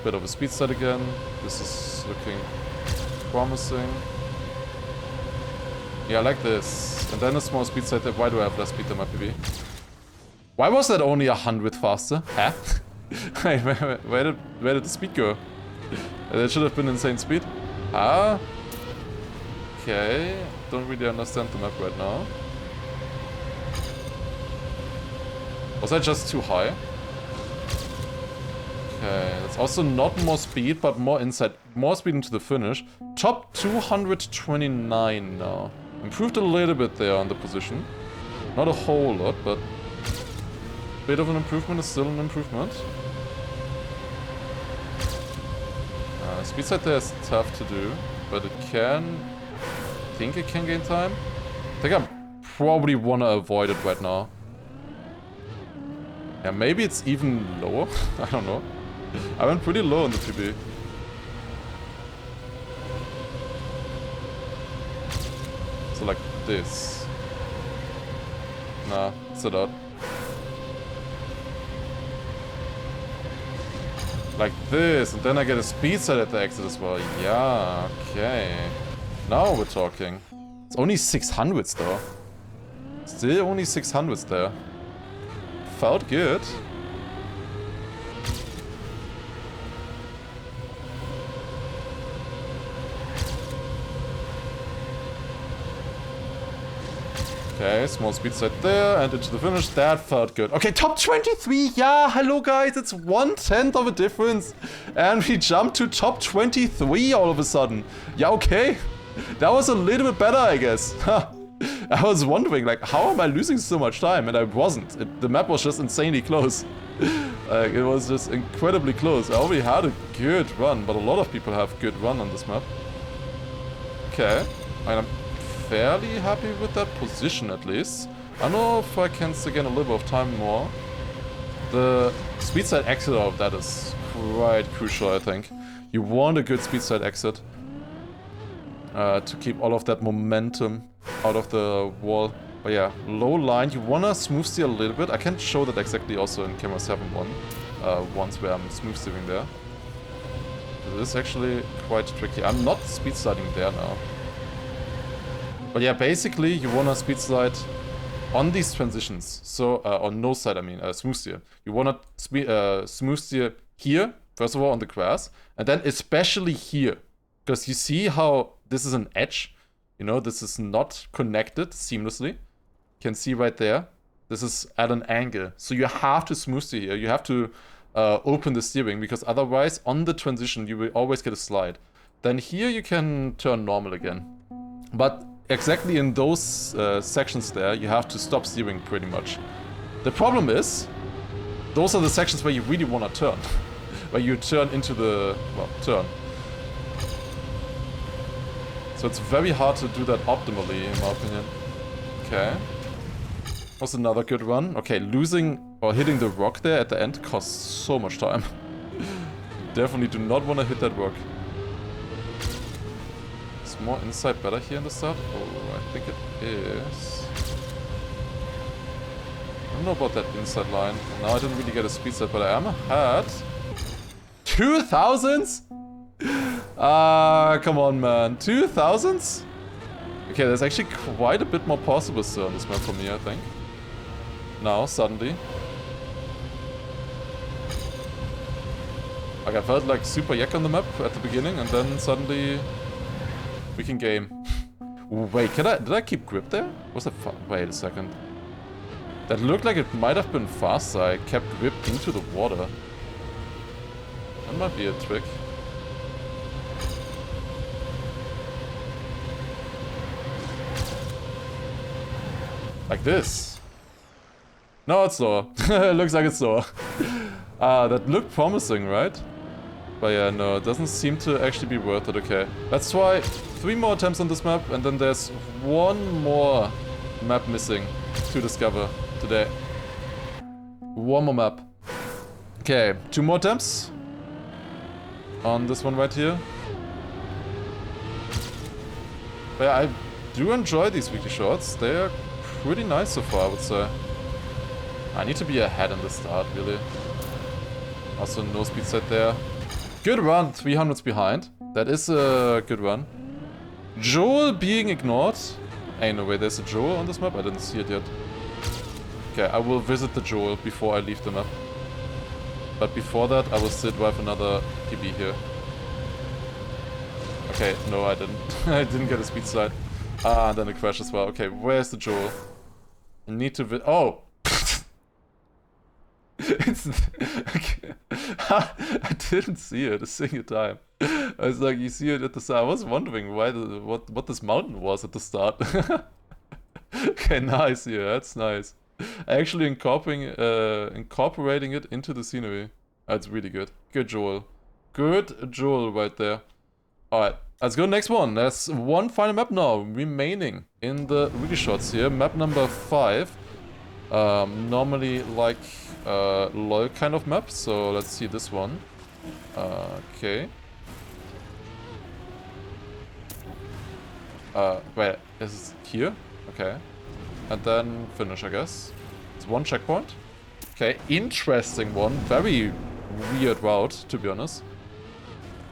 Bit of a speed slide again. This is looking promising. Yeah, like this. And then a small speed slide there. Why do I have less speed than my PB? Why was that only 100 faster? Huh? where did the speed go? That should have been insane speed. Ah. Okay. Don't really understand the map right now. Was that just too high? Okay, that's also not more speed, but more inside. More speed into the finish. Top 229 now. Improved a little bit there on the position. Not a whole lot, but... bit of an improvement is still an improvement. Speed side there is tough to do, but it can... I think it can gain time. I think I probably want to avoid it right now. Yeah, maybe it's even lower. I don't know. I went pretty low on the PB. So like this. Nah, sit out. Like this, and then I get a speed side at the exit as well. Yeah, okay. Now we're talking. It's only 600s though. Still only 600s there. Felt good. Okay, small speed side there, and into the finish. That felt good. Okay, top 23. Yeah, hello guys. It's 1/10 of a difference. And we jumped to top 23 all of a sudden. Yeah, okay. That was a little bit better, I guess. I was wondering, like, how am I losing so much time? And I wasn't. The map was just insanely close. It was just incredibly close. I already had a good run, but a lot of people have good run on this map. Okay. And I'm fairly happy with that position, at least. I don't know if I can still gain a little bit of time more. The speed side exit out of that is quite crucial, I think. You want a good speed side exit. To keep all of that momentum out of the wall. But yeah, low line, you wanna smooth steer a little bit. I can show that exactly also in camera 7.1. Once where I'm smooth steering there. It is actually quite tricky. I'm not speed sliding there now. But yeah, basically you wanna speed slide on these transitions. So, on no side, I mean, smooth steer. You wanna smooth steer here, first of all on the grass, and then especially here. Because you see how this is an edge, you know, this is not connected seamlessly. You can see right there, this is at an angle. So you have to smooth steer here, you have to open the steering, because otherwise on the transition you will always get a slide. Then here you can turn normal again. But exactly in those sections there, you have to stop steering pretty much. The problem is, those are the sections where you really want to turn. Where you turn into the, well, turn. So it's very hard to do that optimally, in my opinion. Okay. Was another good run. Okay, losing or hitting the rock there at the end costs so much time. Definitely do not want to hit that rock. Is more inside better here in the start? Oh, I think it is. I don't know about that inside line. Now I didn't really get a speed set, but I am ahead. 2000s? Come on, man. 2000s? Okay, there's actually quite a bit more possible still on this map for me, I think. Now, suddenly. Like, I felt like super yak on the map at the beginning, and then suddenly we can game. Wait, did I keep grip there? Was that wait a second. That looked like it might have been faster. I kept grip into the water. I don't That might be a trick. Like this. No, it's slower. It looks like it's slower. That looked promising, right? But yeah, no, it doesn't seem to actually be worth it. Okay, let's try 3 more attempts on this map, and then there's 1 more map missing to discover today. 1 more map. Okay, 2 more attempts on this one right here. But yeah, I do enjoy these weekly shorts. They are pretty nice so far, I would say. I need to be ahead in the start, really. Also, no speed set there. Good run, 300s behind. That is a good run. Joel being ignored. Ain't no way there's a Joel on this map. I didn't see it yet. Okay, I will visit the Joel before I leave the map. But before that, I will still drive another PB here. Okay, no, I didn't. I didn't get a speed slide. Ah, and then a crash as well. Okay, where's the Joel? I need to oh! It's... Okay. I didn't see it a single time. I was like, you see it at the start. I was wondering why what this mountain was at the start. Okay, nice here. That's nice. Actually incorporating it into the scenery. That's really good. Good Joel. Good Joel right there. Alright, let's go next one. There's 1 final map now remaining in the weekly shots here. Map number 5. Normally like LOL kind of map, so let's see this one. Okay. Wait, is it here? Okay. And then finish, I guess. It's 1 checkpoint. Okay, interesting one. Very weird route, to be honest.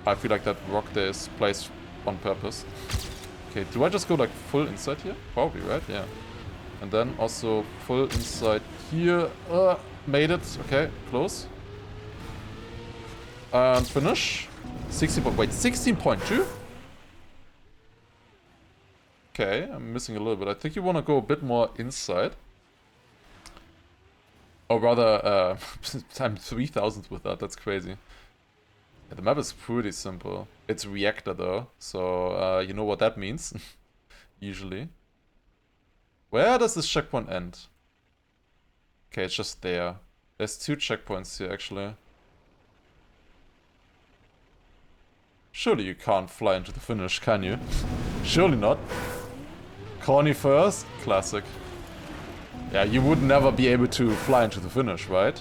I feel like that rock there is placed on purpose. Okay, do I just go like full inside here? Probably, right? Yeah. And then also full inside here. Made it. Okay, close. And finish. 16.2? Okay, I'm missing a little bit. I think you want to go a bit more inside. Or rather, I'm 3000 with that. That's crazy. Yeah, the map is pretty simple. It's reactor though, so you know what that means. Usually. Where does this checkpoint end? Okay, it's just there. There's 2 checkpoints here, actually. Surely you can't fly into the finish, can you? Surely not. Corny first? Classic. Yeah, you would never be able to fly into the finish, right?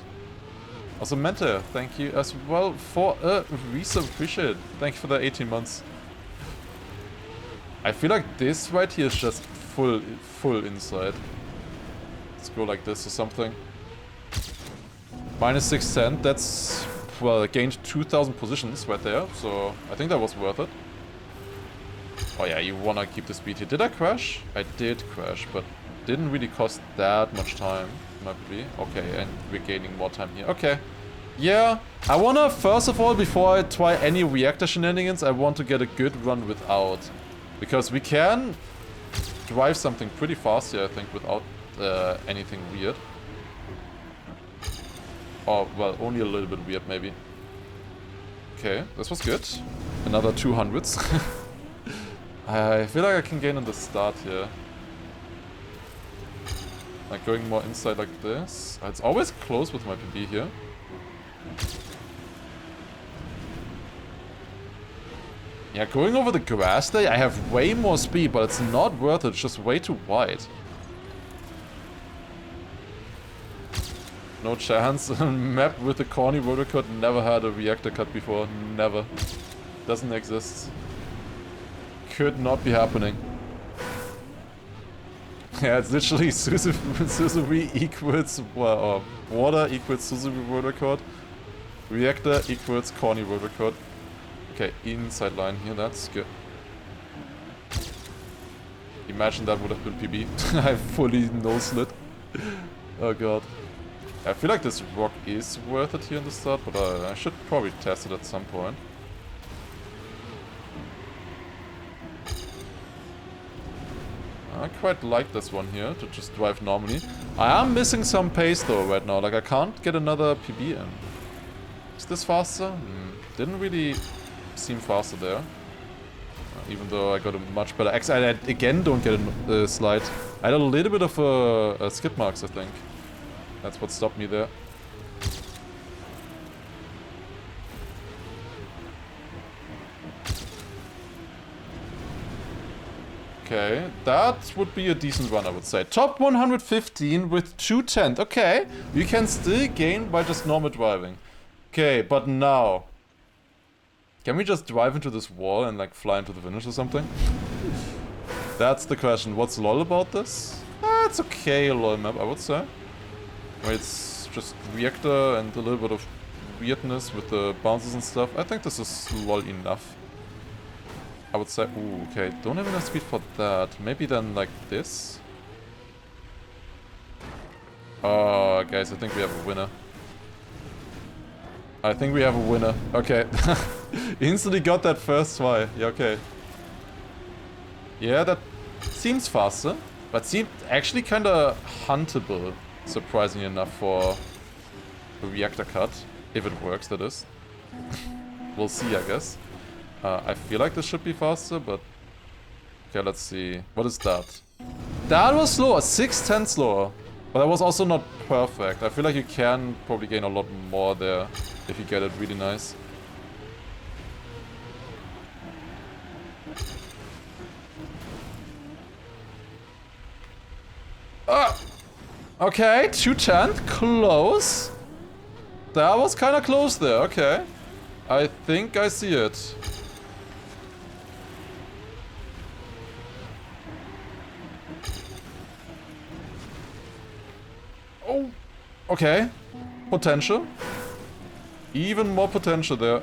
Also, Mente, thank you as well for a resub. Appreciate it. Thank you for the 18 months. I feel like this right here is just full inside. Let's go like this or something. Minus 610, that's... Well, I gained 2000 positions right there, so I think that was worth it. Oh yeah, you wanna keep the speed here. Did I crash? I did crash, but didn't really cost that much time. Might be. Okay, and we're gaining more time here. Okay. Yeah, I wanna, first of all, before I try any reactor shenanigans, I want to get a good run without. Because we can drive something pretty fast here, I think, without anything weird. Or, well, only a little bit weird, maybe. Okay, this was good. Another 200s. I feel like I can gain in the start here. Like going more inside like this. It's always close with my PB here. Yeah, going over the grass there, I have way more speed, but it's not worth it. It's just way too wide. No chance. Map with the corny rotor cut never had a reactor cut before. Never. Doesn't exist. Could not be happening. Yeah, it's literally Suzuki equals... Well, water equals Suzuki rotor cut. Reactor equals corny rotor cut. Okay, inside line here, that's good. Imagine that would have been PB. I fully no-slit. Oh god. I feel like this rock is worth it here in the start, but I should probably test it at some point. I quite like this one here, to just drive normally. I am missing some pace though right now, like I can't get another PB in. Is this faster? Didn't really seem faster there. Even though I got a much better X. I again don't get a slide. I had a little bit of a skid marks, I think. That's what stopped me there. Okay, that would be a decent run, I would say. Top 115 with 210. Okay, you can still gain by just normal driving. Okay, but now... Can we just drive into this wall and like fly into the finish or something? That's the question. What's lol about this? It's okay, lol map, I would say. It's just reactor and a little bit of weirdness with the bounces and stuff. I think this is lol enough. I would say, ooh, okay, don't have enough speed for that. Maybe then like this? Oh, guys, I think we have a winner. I think we have a winner. Okay. Instantly got that first try. Yeah, okay. Yeah, that seems faster. But seemed actually kind of huntable, surprisingly enough, for a reactor cut. If it works, that is. We'll see, I guess. I feel like this should be faster, but... Okay, let's see. What is that? That was slower. 6/10 slower. But that was also not perfect. I feel like you can probably gain a lot more there if you get it really nice. Okay, 210. Close. That was kind of close there. Okay. I think I see it. Oh, okay. Potential. Even more potential there.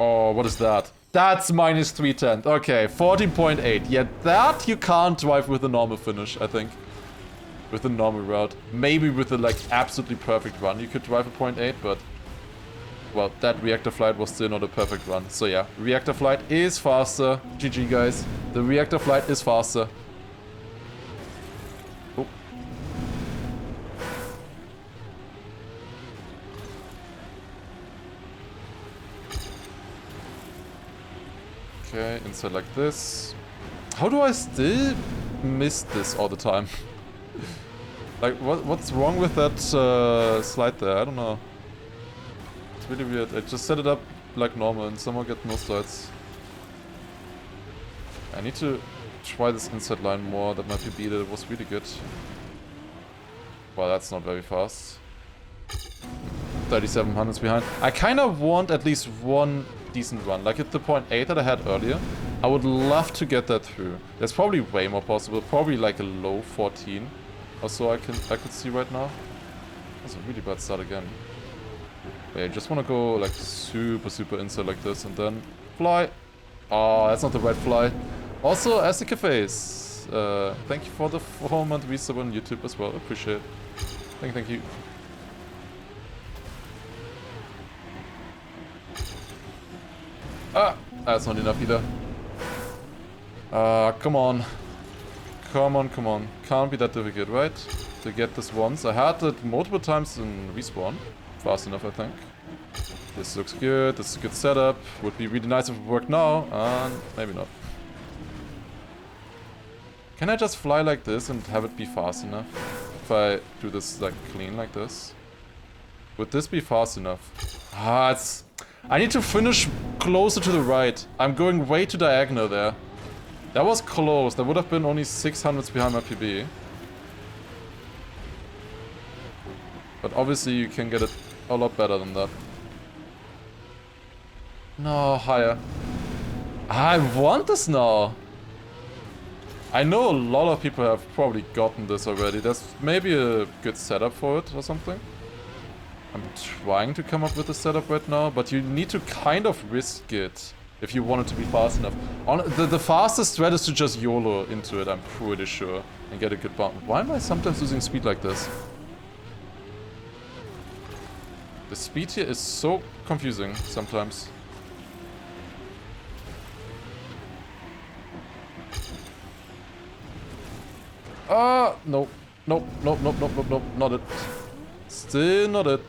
Oh, what is that? That's minus 310. Okay, 14.8. Yeah, that you can't drive with a normal finish, I think. With a normal route. Maybe with a, like, absolutely perfect run you could drive a 0.8, but... Well, that reactor flight was still not a perfect run. So yeah, reactor flight is faster. GG, guys. The reactor flight is faster. Oh. Okay, inside like this. How do I still miss this all the time? Like, what's wrong with that slide there? I don't know. It's really weird. I just set it up like normal and somehow get no slides. I need to try this inside line more. That might be beat it. It was really good. Well, that's not very fast. 3700s behind. I kind of want at least one decent run. Like at the 0.8 that I had earlier. I would love to get that through. There's probably way more possible. Probably like a low 14 or so I could see right now. That's a really bad start again. Yeah, I just want to go like super inside like this and then fly. Oh, that's not the right fly. Also, as the cafes, thank you for the 4-month resub on YouTube as well. Appreciate it. Thank you. Ah, that's not enough either. Come on. Come on. Can't be that difficult, right? To get this once. I had it multiple times in respawn. Fast enough, I think. This looks good. This is a good setup. Would be really nice if it worked now. And maybe not. Can I just fly like this and have it be fast enough? If I do this like clean like this? Would this be fast enough? I need to finish closer to the right. I'm going way too diagonal there. That was close. That would have been only 600s behind my PB. But obviously you can get it a lot better than that. No, higher. I want this now. I know a lot of people have probably gotten this already. There's maybe a good setup for it or something. I'm trying to come up with a setup right now, but you need to kind of risk it if you want it to be fast enough. The fastest thread is to just YOLO into it, I'm pretty sure, and get a good bounce. Why am I sometimes losing speed like this? The speed here is so confusing sometimes. No. Nope, not it. Still not it.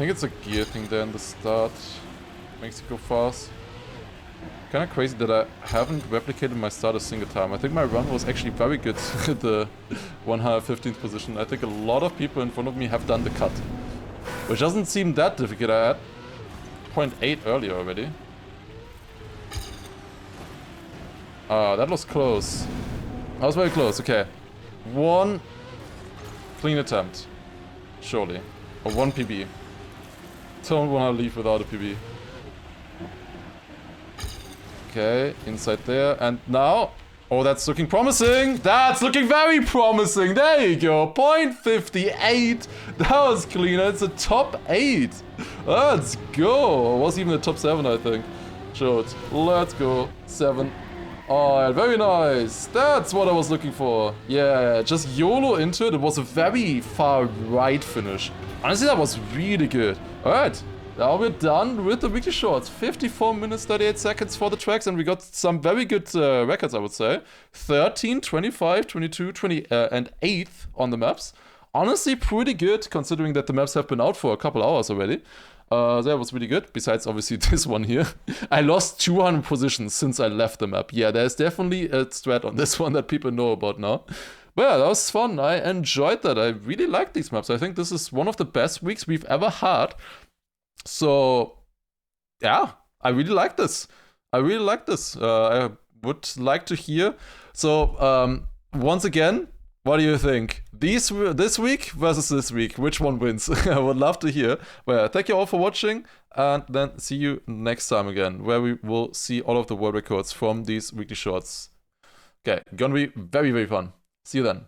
think it's a gear thing there in the start. Makes it go fast. Kinda crazy that I haven't replicated my start a single time. I think my run was actually very good at the 115th position. I think a lot of people in front of me have done the cut. Which doesn't seem that difficult. I had 0.8 earlier already. That was close. That was very close, okay. One clean attempt. Surely. Or one PB. Don't wanna leave without a PB. Okay, inside there, and now... Oh, that's looking promising! That's looking very promising! There you go! 0.58! That was cleaner, it's a top 8! Let's go! It was even a top 7, I think. Showed. Let's go. 7. Alright, very nice! That's what I was looking for! Yeah, just YOLO into it. It was a very far right finish. Honestly, that was really good. Alright. Now we're done with the weekly shorts. 54 minutes, 38 seconds for the tracks, and we got some very good records, I would say. 13, 25, 22, 20, and 8th on the maps. Honestly, pretty good, considering that the maps have been out for a couple hours already. That was really good, besides obviously this one here. I lost 200 positions since I left the map. Yeah, there's definitely a strat on this one that people know about now. But yeah, that was fun. I enjoyed that. I really like these maps. I think this is one of the best weeks we've ever had. So, yeah, I really like this. I really like this. I would like to hear. So, once again, what do you think? This week versus this week, which one wins? I would love to hear. Well, thank you all for watching, and then see you next time again, where we will see all of the world records from these weekly shorts. Okay, gonna be very, very fun. See you then.